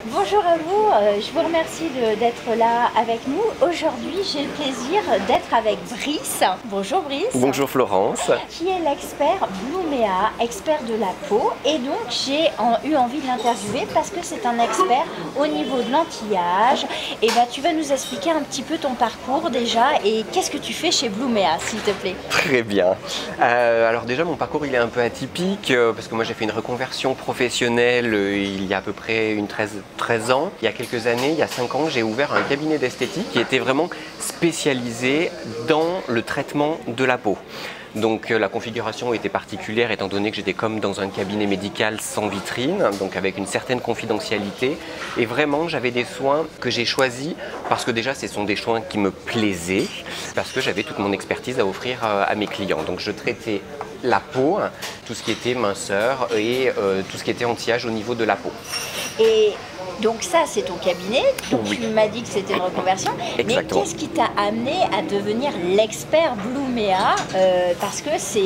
Bonjour à vous, je vous remercie d'être là avec nous. Aujourd'hui, j'ai le plaisir d'être avec Brice. Bonjour Brice. Bonjour Florence. Qui est l'expert Blumea, expert de la peau. Et donc, j'ai eu envie de l'interviewer parce que c'est un expert au niveau de l'anti-âge. Et tu vas nous expliquer un petit peu ton parcours déjà et qu'est-ce que tu fais chez Blumea, s'il te plaît. Très bien. Alors déjà, mon parcours il est un peu atypique parce que moi j'ai fait une reconversion professionnelle il y a à peu près 13 ans. Il y a quelques années, il y a 5 ans, j'ai ouvert un cabinet d'esthétique qui était vraiment spécialisé dans le traitement de la peau. Donc la configuration était particulière étant donné que j'étais comme dans un cabinet médical sans vitrine, donc avec une certaine confidentialité. Et vraiment, j'avais des soins que j'ai choisis parce que déjà, ce sont des soins qui me plaisaient, parce que j'avais toute mon expertise à offrir à mes clients. Donc je traitais la peau, tout ce qui était minceur et tout ce qui était anti-âge au niveau de la peau. Et donc ça, c'est ton cabinet, donc Oui. tu m'as dit que c'était une reconversion. Exactement. Mais qu'est-ce qui t'a amené à devenir l'expert Blumea parce que c'est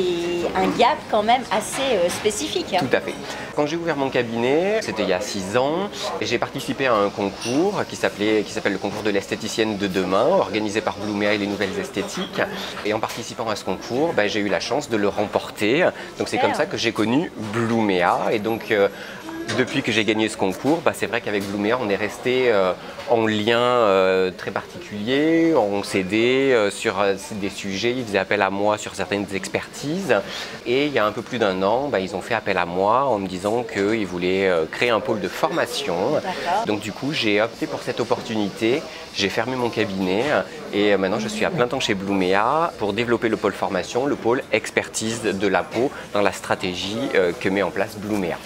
un gap quand même assez spécifique. Tout à fait. Quand j'ai ouvert mon cabinet, c'était il y a 6 ans, et j'ai participé à un concours qui s'appelle le concours de l'esthéticienne de demain, organisé par Blumea et les nouvelles esthétiques. Et en participant à ce concours, j'ai eu la chance de le remporter. Donc c'est comme ça que j'ai connu Blumea. Et donc depuis que j'ai gagné ce concours, c'est vrai qu'avec Blumea, on est resté en lien très particulier. On s'aidait sur des sujets, ils faisaient appel à moi sur certaines expertises. Et il y a un peu plus d'un an, ils ont fait appel à moi en me disant qu'ils voulaient créer un pôle de formation. Donc du coup, j'ai opté pour cette opportunité. J'ai fermé mon cabinet et maintenant je suis à plein temps chez Blumea pour développer le pôle formation, le pôle expertise de la peau dans la stratégie que met en place Blumea.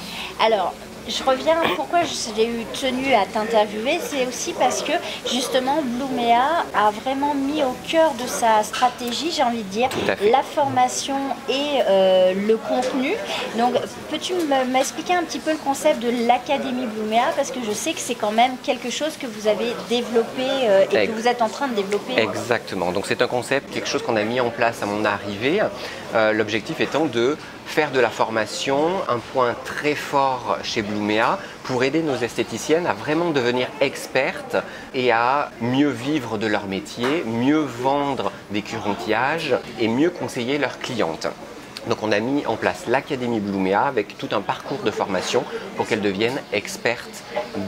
Alors, je reviens, pourquoi j'ai eu tenu à t'interviewer, c'est aussi parce que justement Blumea a vraiment mis au cœur de sa stratégie, j'ai envie de dire, la formation et le contenu. Donc peux-tu m'expliquer un petit peu le concept de l'Académie Blumea, parce que je sais que c'est quand même quelque chose que vous avez développé et que vous êtes en train de développer. Exactement, donc c'est un concept, quelque chose qu'on a mis en place à mon arrivée, l'objectif étant de faire de la formation un point très fort chez Blumea pour aider nos esthéticiennes à vraiment devenir expertes et à mieux vivre de leur métier, mieux vendre des cures anti-âge et mieux conseiller leurs clientes. Donc on a mis en place l'Académie Blumea avec tout un parcours de formation pour qu'elles deviennent expertes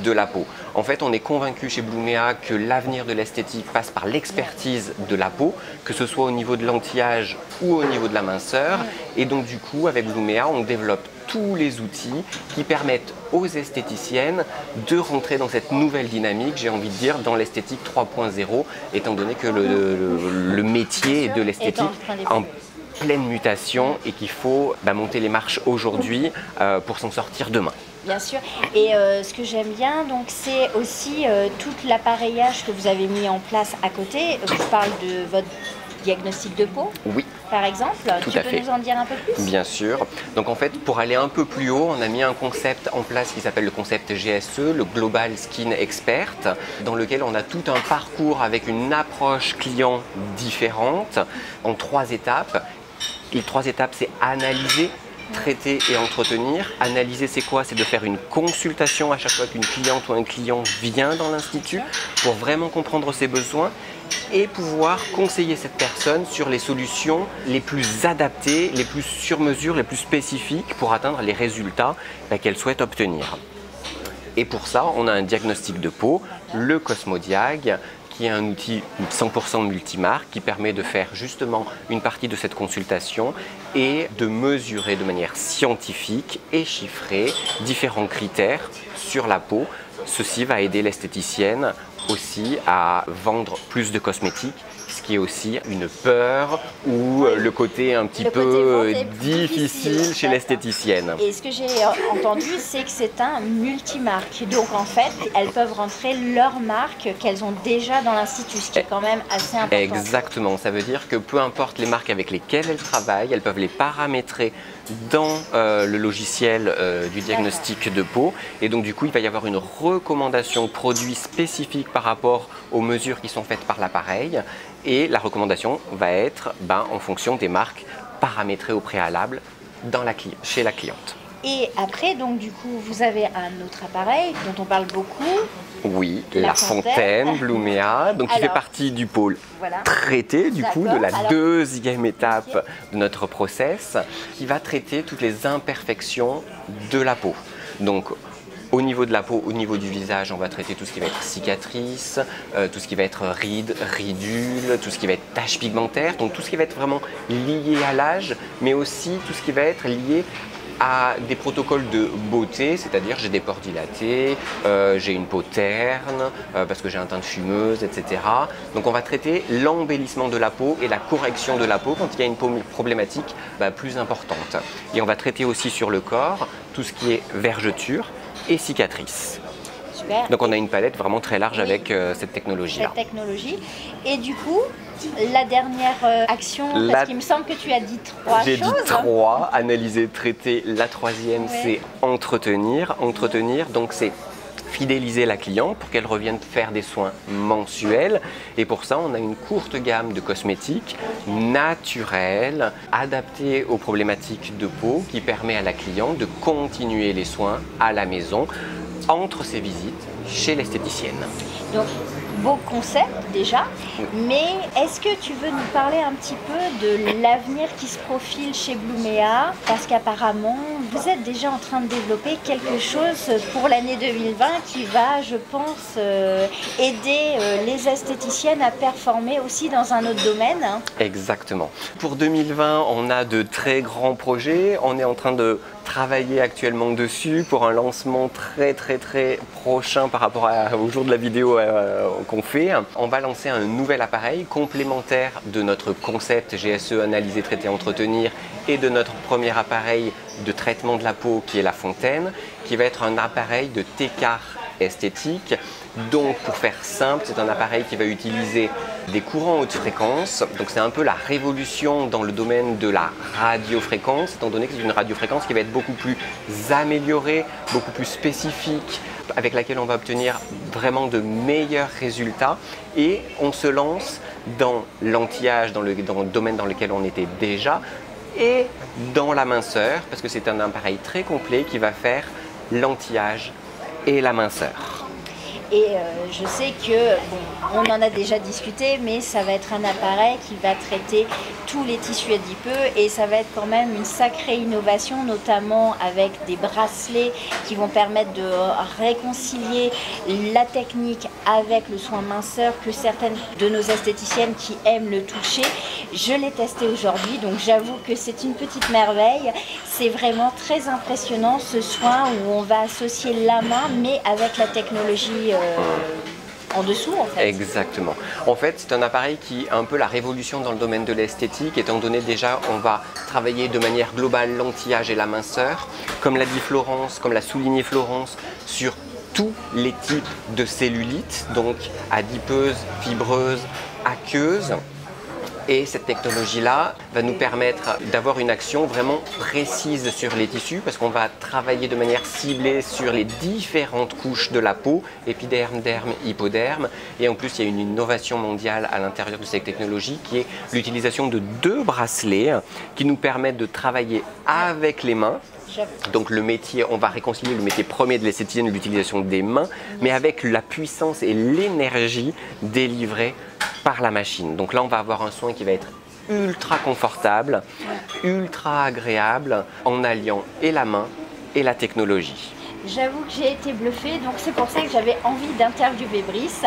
de la peau. En fait, on est convaincu chez Blumea que l'avenir de l'esthétique passe par l'expertise de la peau, que ce soit au niveau de l'anti-âge ou au niveau de la minceur. Et donc du coup, avec Blumea, on développe tous les outils qui permettent aux esthéticiennes de rentrer dans cette nouvelle dynamique, j'ai envie de dire, dans l'esthétique 3.0, étant donné que le métier de l'esthétique en pleine mutation et qu'il faut monter les marches aujourd'hui pour s'en sortir demain. Bien sûr. Et ce que j'aime bien, donc, c'est aussi tout l'appareillage que vous avez mis en place à côté. Je parle de votre diagnostic de peau. Oui. Par exemple, tu peux nous en dire un peu plus? Bien sûr. Donc en fait, pour aller un peu plus haut, on a mis un concept en place qui s'appelle le concept GSE, le Global Skin Expert, dans lequel on a tout un parcours avec une approche client différente en 3 étapes. Les 3 étapes, c'est analyser, traiter et entretenir. Analyser, c'est quoi? C'est de faire une consultation à chaque fois qu'une cliente ou un client vient dans l'institut pour vraiment comprendre ses besoins et pouvoir conseiller cette personne sur les solutions les plus adaptées, les plus sur mesure, les plus spécifiques pour atteindre les résultats qu'elle souhaite obtenir. Et pour ça, on a un diagnostic de peau, le Cosmodiag, qui est un outil 100% multimarque qui permet de faire justement une partie de cette consultation et de mesurer de manière scientifique et chiffrée différents critères sur la peau. Ceci va aider l'esthéticienne aussi à vendre plus de cosmétiques, ce qui est aussi une peur ou le côté un petit peu difficile chez l'esthéticienne. Et ce que j'ai entendu, c'est que c'est un multimarque. Donc en fait, elles peuvent rentrer leur marque qu'elles ont déjà dans l'institut, ce qui est quand même assez important. Exactement, ça veut dire que peu importe les marques avec lesquelles elles travaillent, elles peuvent les paramétrer dans le logiciel du diagnostic de peau. Et donc du coup, il va y avoir une recommandation produit spécifique par rapport aux mesures qui sont faites par l'appareil. Et la recommandation va être en fonction des marques paramétrées au préalable chez la cliente. Et après, donc du coup, vous avez un autre appareil dont on parle beaucoup. Oui, la fontaine Blumea, donc qui fait partie du pôle traité, du coup, de la deuxième étape de notre process, qui va traiter toutes les imperfections de la peau. Donc, au niveau de la peau, au niveau du visage, on va traiter tout ce qui va être cicatrices, tout ce qui va être rides, ridules, tout ce qui va être taches pigmentaires, donc tout ce qui va être vraiment lié à l'âge, mais aussi tout ce qui va être lié à des protocoles de beauté, c'est-à-dire j'ai des pores dilatés, j'ai une peau terne, parce que j'ai un teint de fumeuse, etc. Donc on va traiter l'embellissement de la peau et la correction de la peau quand il y a une peau problématique plus importante. Et on va traiter aussi sur le corps tout ce qui est vergeture et cicatrices. Super. Donc on a une palette vraiment très large avec cette technologie-là. Cette technologie. Et du coup, la dernière action, parce qu'il me semble que tu as dit 3 choses. J'ai dit 3, analyser, traiter. La troisième, c'est entretenir. Entretenir, donc c'est fidéliser la cliente pour qu'elle revienne faire des soins mensuels. Et pour ça, on a une courte gamme de cosmétiques naturels, adaptés aux problématiques de peau, qui permet à la cliente de continuer les soins à la maison entre ses visites chez l'esthéticienne. Donc, beau concept déjà, mais est-ce que tu veux nous parler un petit peu de l'avenir qui se profile chez Blumea? Parce qu'apparemment, vous êtes déjà en train de développer quelque chose pour l'année 2020 qui va, je pense, aider les esthéticiennes à performer aussi dans un autre domaine. Exactement. Pour 2020, on a de très grands projets. On est en train de travailler actuellement dessus pour un lancement très prochain par rapport au jour de la vidéo qu'on fait. On va lancer un nouvel appareil complémentaire de notre concept GSE analyser, traiter, entretenir et de notre premier appareil de traitement de la peau qui est la fontaine, qui va être un appareil de T-Car esthétique. Donc pour faire simple, c'est un appareil qui va utiliser des courants haute fréquence. Donc c'est un peu la révolution dans le domaine de la radiofréquence, étant donné que c'est une radiofréquence qui va être beaucoup plus améliorée, beaucoup plus spécifique, avec laquelle on va obtenir vraiment de meilleurs résultats. Et on se lance dans l'anti-âge, dans le domaine dans lequel on était déjà, et dans la minceur, parce que c'est un appareil très complet qui va faire l'anti-âge et la minceur. Et je sais que, bon, on en a déjà discuté, mais ça va être un appareil qui va traiter tous les tissus adipeux et ça va être quand même une sacrée innovation, notamment avec des bracelets qui vont permettre de réconcilier la technique avec le soin minceur que certaines de nos esthéticiennes qui aiment le toucher. Je l'ai testé aujourd'hui, donc j'avoue que c'est une petite merveille. C'est vraiment très impressionnant ce soin où on va associer la main, mais avec la technologie en dessous en fait. Exactement. En fait, c'est un appareil qui est un peu la révolution dans le domaine de l'esthétique, étant donné déjà on va travailler de manière globale l'anti-âge et la minceur, comme l'a dit Florence, comme l'a souligné Florence, sur tous les types de cellulites, donc adipeuses, fibreuses, aqueuses. Et cette technologie-là va nous permettre d'avoir une action vraiment précise sur les tissus parce qu'on va travailler de manière ciblée sur les différentes couches de la peau, épiderme, derme, hypoderme. Et en plus, il y a une innovation mondiale à l'intérieur de cette technologie qui est l'utilisation de 2 bracelets qui nous permettent de travailler avec les mains. Donc le métier, on va réconcilier le métier premier de l'esthéticienne, l'utilisation des mains, mais avec la puissance et l'énergie délivrée par la machine. Donc là, on va avoir un soin qui va être ultra confortable, ultra agréable, en alliant et la main et la technologie. J'avoue que j'ai été bluffée, donc c'est pour ça que j'avais envie d'interviewer Brice.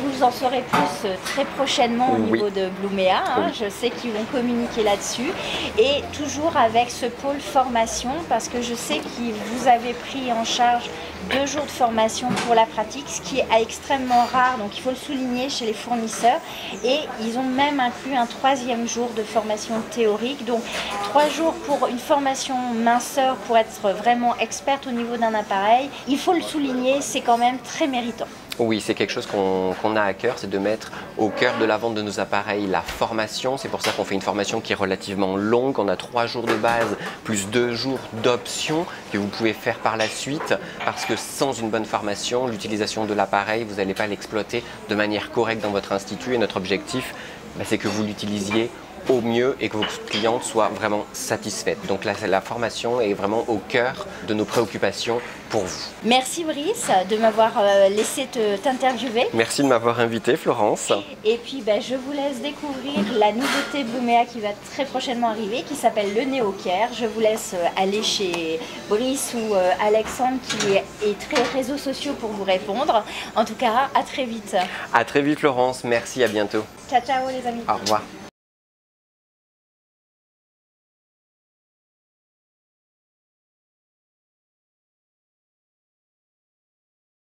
Vous en saurez plus très prochainement au niveau de Blumea. Je sais qu'ils vont communiquer là-dessus. Et toujours avec ce pôle formation, parce que je sais que vous avez pris en charge 2 jours de formation pour la pratique, ce qui est extrêmement rare, donc il faut le souligner chez les fournisseurs. Et ils ont même inclus un 3e jour de formation théorique. Donc 3 jours pour une formation minceur pour être vraiment experte au niveau d'un appareil. Il faut le souligner, c'est quand même très méritant. Oui, c'est quelque chose qu'on a à cœur, c'est de mettre au cœur de la vente de nos appareils la formation. C'est pour ça qu'on fait une formation qui est relativement longue. On a 3 jours de base plus 2 jours d'options que vous pouvez faire par la suite. Parce que sans une bonne formation, l'utilisation de l'appareil, vous n'allez pas l'exploiter de manière correcte dans votre institut. Et notre objectif, c'est que vous l'utilisiez au mieux et que vos clientes soient vraiment satisfaites. Donc là, la formation est vraiment au cœur de nos préoccupations pour vous. Merci Brice de m'avoir laissé t'interviewer. Merci de m'avoir invité, Florence. Et puis je vous laisse découvrir la nouveauté Blumea qui va très prochainement arriver, qui s'appelle le Neo Care. Je vous laisse aller chez Brice ou Alexandre qui est très réseaux sociaux pour vous répondre. En tout cas, à très vite. À très vite, Florence. Merci, à bientôt. Ciao, ciao les amis. Au revoir.